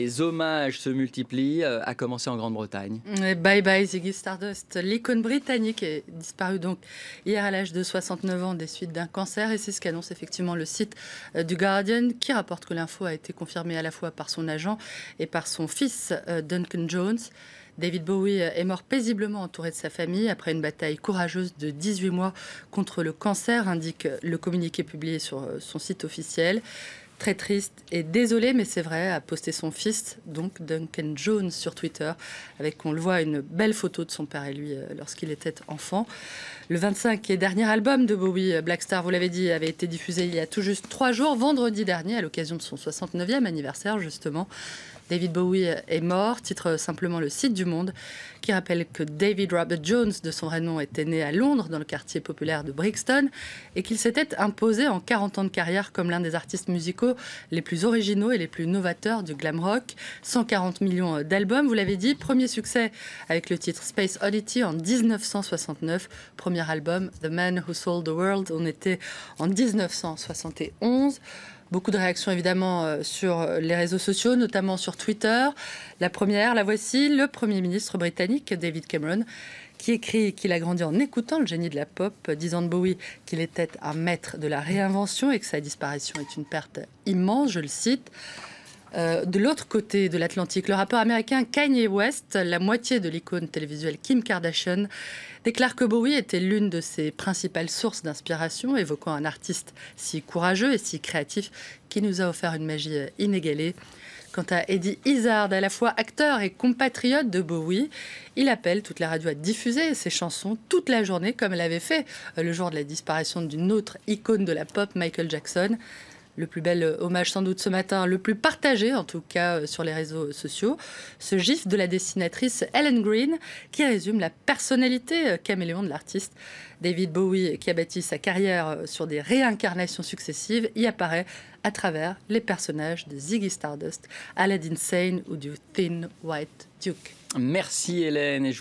les hommages se multiplient, à commencer en Grande-Bretagne. Bye bye Ziggy Stardust. L'icône britannique est disparue donc hier à l'âge de 69 ans des suites d'un cancer, et c'est ce qu'annonce effectivement le site du Guardian, qui rapporte que l'info a été confirmée à la fois par son agent et par son fils Duncan Jones. David Bowie est mort paisiblement entouré de sa famille après une bataille courageuse de 18 mois contre le cancer, indique le communiqué publié sur son site officiel. Très triste et désolé, mais c'est vrai, a posté son fils, donc Duncan Jones, sur Twitter, avec, on le voit, une belle photo de son père et lui lorsqu'il était enfant. Le 25 et dernier album de Bowie, Black Star, vous l'avez dit, avait été diffusé il y a tout juste 3 jours, vendredi dernier, à l'occasion de son 69e anniversaire, justement. David Bowie est mort, titre simplement le site du Monde, qui rappelle que David Robert Jones, de son vrai nom, était né à Londres, dans le quartier populaire de Brixton, et qu'il s'était imposé en 40 ans de carrière comme l'un des artistes musicaux les plus originaux et les plus novateurs du glam rock. 140 millions d'albums, vous l'avez dit, premier succès avec le titre Space Oddity en 1969, premier album The Man Who Sold the World, on était en 1971. Beaucoup de réactions évidemment sur les réseaux sociaux, notamment sur Twitter. La première, la voici, le Premier ministre britannique David Cameron, qui écrit qu'il a grandi en écoutant le génie de la pop, disant de Bowie qu'il était un maître de la réinvention et que sa disparition est une perte immense, je le cite. De l'autre côté de l'Atlantique, le rappeur américain Kanye West, la moitié de l'icône télévisuelle Kim Kardashian, déclare que Bowie était l'une de ses principales sources d'inspiration, évoquant un artiste si courageux et si créatif qui nous a offert une magie inégalée. Quant à Eddie Izzard, à la fois acteur et compatriote de Bowie, il appelle toute la radio à diffuser ses chansons toute la journée, comme elle avait fait le jour de la disparition d'une autre icône de la pop, Michael Jackson. Le plus bel hommage sans doute ce matin, le plus partagé en tout cas sur les réseaux sociaux, ce gif de la dessinatrice Ellen Green qui résume la personnalité caméléon de l'artiste. David Bowie, qui a bâti sa carrière sur des réincarnations successives, y apparaît à travers les personnages de Ziggy Stardust, Aladdin Sane ou du Thin White Duke. Merci Hélène. Et